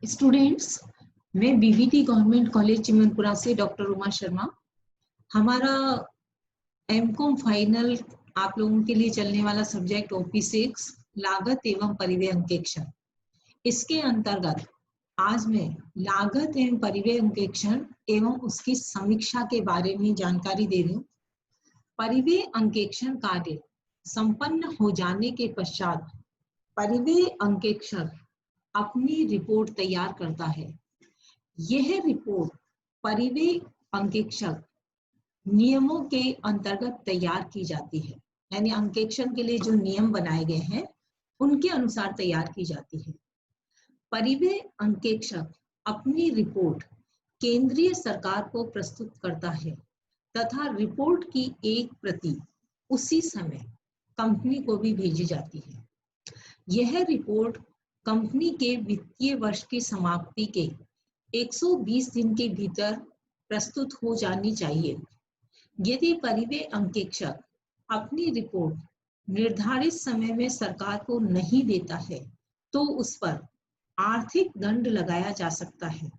Students, मैं BVT government college Chimanpura से doctor Uma Sharma. हमारा एमकॉम फाइनल आप लोगों के लिए चलने वाला सब्जेक्ट OP6 लागत एवं परिव्यय अंकेक्षण। इसके अंतर्गत आज मैं लागत एवं परिव्यय अंकेक्षण एवं उसकी समीक्षा के बारे में जानकारी दे रही हूँ। परिव्यय अंकेक्षण कार्य संपन्न हो जाने के पश्चात परिव्यय अंकेक्षक अपनी रिपोर्ट तैयार करता है। यह रिपोर्ट परिव्यय अंकेक्षक नियमों के अंतर्गत तैयार की जाती है, यानी अंकेक्षण के लिए जो नियम बनाए गए हैं उनके अनुसार तैयार की जाती है। परिव्यय अंकेक्षक अपनी रिपोर्ट केंद्रीय सरकार को प्रस्तुत करता है तथा रिपोर्ट की एक प्रति उसी समय कंपनी को भी भेजी जाती है। यह रिपोर्ट कंपनी के वित्तीय वर्ष की समाप्ति के 120 दिन के भीतर प्रस्तुत हो जानी चाहिए। यदि परिव्यय अंकेक्षक अपनी रिपोर्ट निर्धारित समय में सरकार को नहीं देता है तो उस पर आर्थिक दंड लगाया जा सकता है।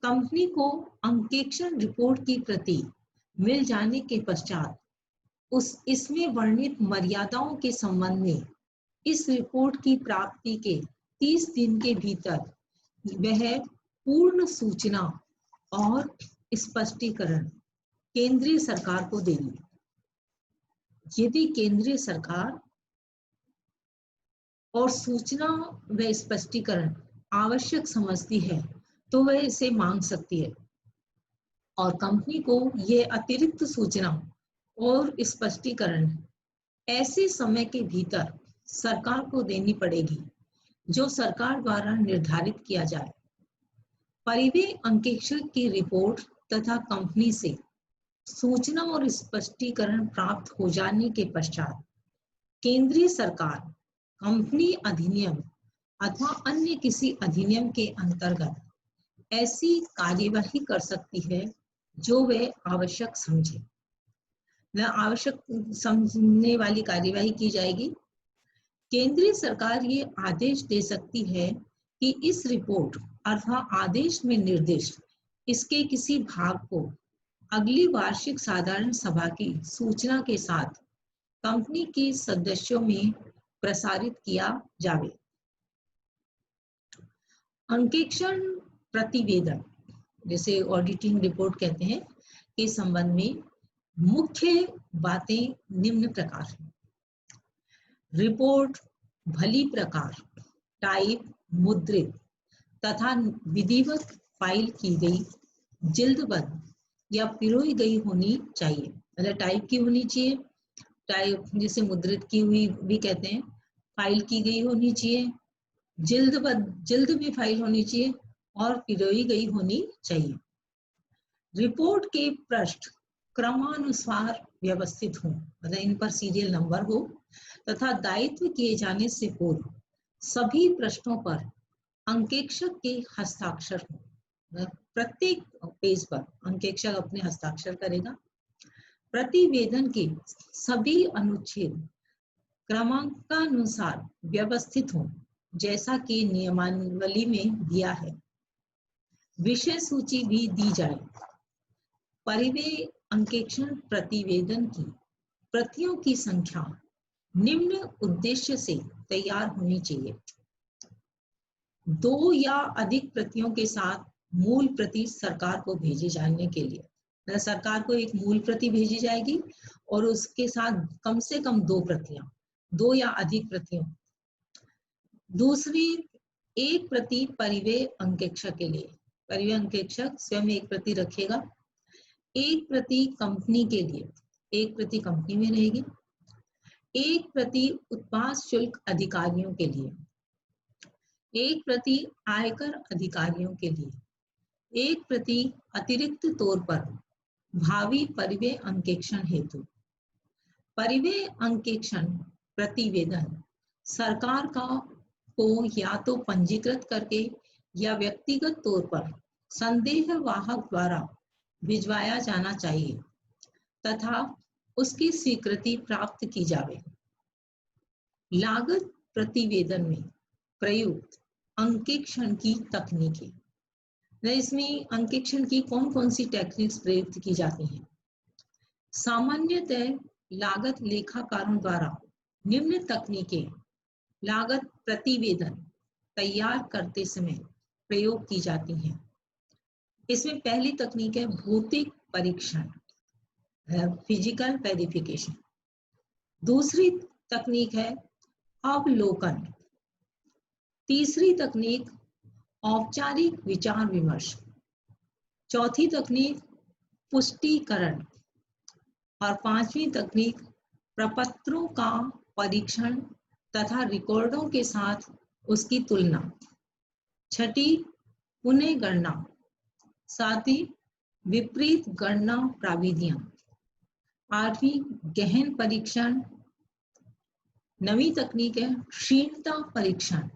कंपनी को अंकेक्षण रिपोर्ट की प्रति मिल जाने के पश्चात इसमें वर्णित मर्यादाओं के संबंध में इस रिपोर्ट की प्राप्ति के 30 दिन के भीतर वह पूर्ण सूचना और स्पष्टीकरण केंद्रीय सरकार को देगी। यदि केंद्रीय सरकार और सूचना व स्पष्टीकरण आवश्यक समझती है तो वह इसे मांग सकती है और कंपनी को यह अतिरिक्त सूचना और स्पष्टीकरण ऐसे समय के भीतर सरकार को देनी पड़ेगी जो सरकार द्वारा निर्धारित किया जाए। परिव्यय अंकेक्षक की रिपोर्ट तथा कंपनी से सूचना और स्पष्टीकरण प्राप्त हो जाने के पश्चात केंद्रीय सरकार कंपनी अधिनियम अथवा अन्य किसी अधिनियम के अंतर्गत ऐसी कार्यवाही कर सकती है जो वह आवश्यक समझे। वह आवश्यक समझने वाली कार्यवाही की जाएगी। केंद्रीय सरकार ये आदेश दे सकती है कि इस रिपोर्ट अथवा आदेश में निर्दिष्ट इसके किसी भाग को अगली वार्षिक साधारण सभा की सूचना के साथ कंपनी के सदस्यों में प्रसारित किया जावे। अंकेक्षण प्रतिवेदन, जैसे ऑडिटिंग रिपोर्ट कहते हैं, के संबंध में मुख्य बातें निम्न प्रकार हैं। रिपोर्ट भली प्रकार टाइप, मुद्रित तथा विधिवत फाइल की गई, जिल्दबंद या पिरोई गई होनी चाहिए। मतलब टाइप की होनी चाहिए, टाइप जिसे मुद्रित की हुई भी कहते हैं, फाइल की गई होनी चाहिए, जिल्द में फाइल होनी चाहिए और पिरोई गई होनी चाहिए। रिपोर्ट के पृष्ठ क्रमानुसार व्यवस्थित हों, मतलब इन पर सीरियल नंबर हो तथा दायित्व किए जाने से पूर्व सभी पृष्ठों पर अंकेक्षक के हस्ताक्षर हो। प्रत्येक पेज पर अंकेक्षक अपने हस्ताक्षर करेगा। प्रतिवेदन के सभी अनुच्छेद क्रमांकानुसार व्यवस्थित हों जैसा कि नियमावली में दिया है। विषय सूची भी दी जाए। परिव्यय अंकेक्षण प्रतिवेदन की प्रतियों की संख्या निम्न उद्देश्य से तैयार होनी चाहिए। 2 या अधिक प्रतियों के साथ मूल प्रति सरकार को भेजे जाने के लिए, सरकार को एक मूल प्रति भेजी जाएगी और उसके साथ कम से कम 2 प्रतियां, 2 या अधिक प्रतियों। दूसरी, एक प्रति परिव्यय अंकेक्षक के लिए, परिव्यय अंकेक्षक स्वयं एक प्रति रखेगा। एक प्रति कंपनी के लिए, एक प्रति कंपनी में रहेगी। एक प्रति उत्पाद शुल्क अधिकारियों के लिए, एक प्रति आयकर अधिकारियों के लिए, एक प्रति अतिरिक्त तौर पर भावी परिव्यय अंकेक्षण हेतु। परिव्यय अंकेक्षण प्रतिवेदन सरकार को या तो पंजीकृत करके या व्यक्तिगत तौर पर संदेहवाहक द्वारा भिजवाया जाना चाहिए तथा उसकी स्वीकृति प्राप्त की जावे। लागत प्रतिवेदन में प्रयुक्त अंकेक्षण की तकनीकें। इसमें अंकेक्षण की कौन कौन सी टेक्निक्स प्रयुक्त की जाती हैं? सामान्यतः लागत लेखाकारों द्वारा निम्न तकनीकें लागत प्रतिवेदन तैयार करते समय प्रयोग की जाती हैं। इसमें पहली तकनीक है भौतिक परीक्षण, फिजिकल वेरिफिकेशन। दूसरी तकनीक है अवलोकन। तीसरी तकनीक औपचारिक विचार विमर्श। चौथी तकनीक पुष्टिकरण और पांचवी तकनीक प्रपत्रों का परीक्षण तथा रिकॉर्डों के साथ उसकी तुलना। छठी पुनः गणना। सातवीं विपरीत गणना प्राविधियां। आठवीं गहन परीक्षण। नवीं तकनीक है क्षीणता परीक्षण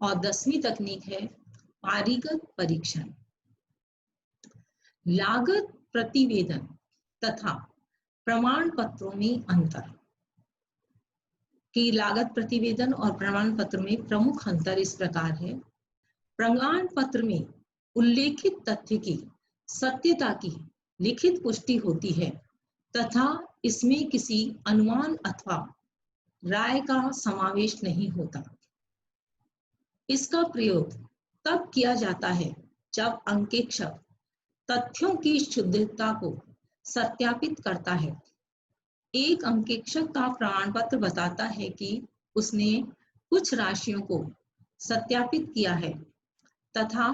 और 10वीं तकनीक है पारीगत परीक्षण। लागत प्रतिवेदन तथा प्रमाण पत्रों में अंतर। कि लागत प्रतिवेदन और प्रमाण पत्र में प्रमुख अंतर इस प्रकार है। प्रमाण पत्र में उल्लेखित तथ्य की सत्यता की लिखित पुष्टि होती है तथा इसमें किसी अनुमान अथवा राय का समावेश नहीं होता। इसका प्रयोग तब किया जाता है जब अंकेक्षक तथ्यों की शुद्धता को सत्यापित करता है। एक अंकेक्षक का प्रमाण पत्र बताता है कि उसने कुछ राशियों को सत्यापित किया है तथा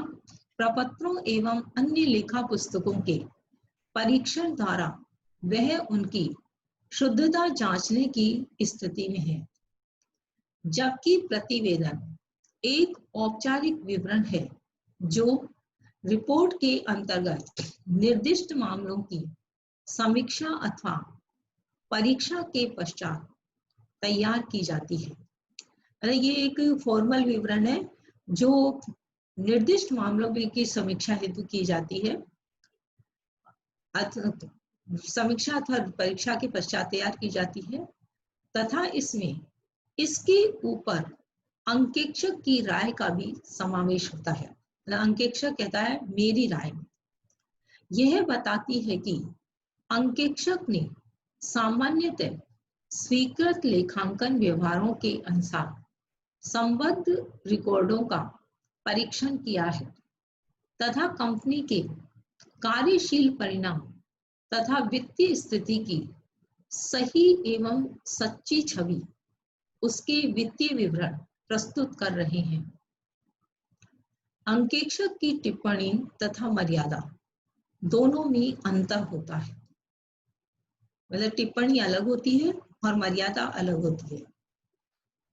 प्रपत्रों एवं अन्य लेखा पुस्तकों के परीक्षण द्वारा वह उनकी शुद्धता जांचने की स्थिति में है। जबकि प्रतिवेदन एक औपचारिक विवरण है जो रिपोर्ट के अंतर्गत निर्दिष्ट मामलों की समीक्षा अथवा परीक्षा के पश्चात तैयार की जाती है। ये एक फॉर्मल विवरण है जो निर्दिष्ट मामलों की समीक्षा हेतु की जाती है। समीक्षा अथवा परीक्षा के पश्चात तैयार की जाती है तथा इसमें इसके ऊपर अंकेक्षक की राय का भी समावेश होता है। अंकेक्षक कहता है मेरी राय यह बताती है कि अंकेक्षक ने सामान्यतः स्वीकृत लेखांकन व्यवहारों के अनुसार संबद्ध रिकॉर्डों का परीक्षण किया है तथा कंपनी के कार्यशील परिणाम तथा वित्तीय स्थिति की सही एवं सच्ची छवि उसके वित्तीय विवरण प्रस्तुत कर रहे हैं। अंकेक्षक की टिप्पणी तथा मर्यादा दोनों में अंतर होता है। मतलब टिप्पणी अलग होती है और मर्यादा अलग होती है।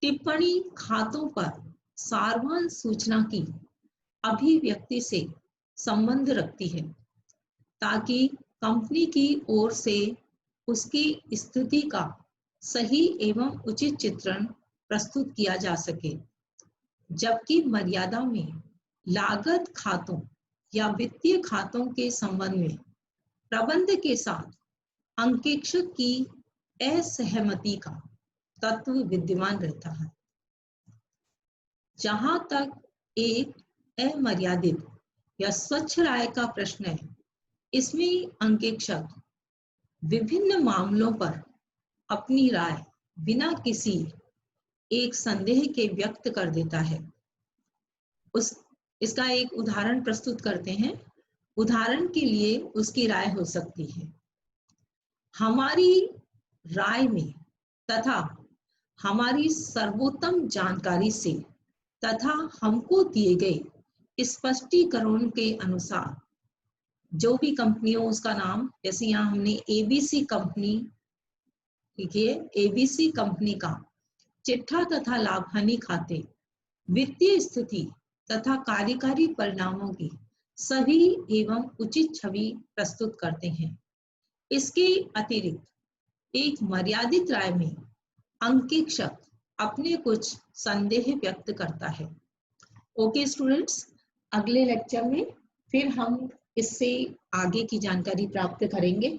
टिप्पणी खातों पर सारवान सूचना की अभिव्यक्ति से संबंध रखती है ताकि कंपनी की ओर से उसकी स्थिति का सही एवं उचित चित्रण प्रस्तुत किया जा सके। जबकि मर्यादा में लागत खातों या वित्तीय खातों के संबंध में प्रबंध के साथ अंकेक्षक की असहमति का तत्व विद्यमान रहता है। जहां तक एक अमर्यादित या स्वच्छ राय का प्रश्न है, इसमें अंकेक्षक विभिन्न मामलों पर अपनी राय बिना किसी एक संदेह के व्यक्त कर देता है। इसका एक उदाहरण प्रस्तुत करते हैं। उदाहरण के लिए उसकी राय हो सकती है, हमारी राय में तथा हमारी सर्वोत्तम जानकारी से तथा हमको दिए गए स्पष्टीकरण के अनुसार जो भी कंपनी हो उसका नाम, जैसे यहाँ हमने एबीसी कंपनी, ठीक है, एबीसी कंपनी का चिट्ठा तथा लाभ हानि खाते, वित्तीय स्थिति तथा कार्यकारी परिणामों की सही एवं उचित छवि प्रस्तुत करते हैं। इसके अतिरिक्त एक मर्यादित राय में अंकेक्षक अपने कुछ संदेह व्यक्त करता है। ओके स्टूडेंट्स, अगले लेक्चर में फिर हम इससे आगे की जानकारी प्राप्त करेंगे।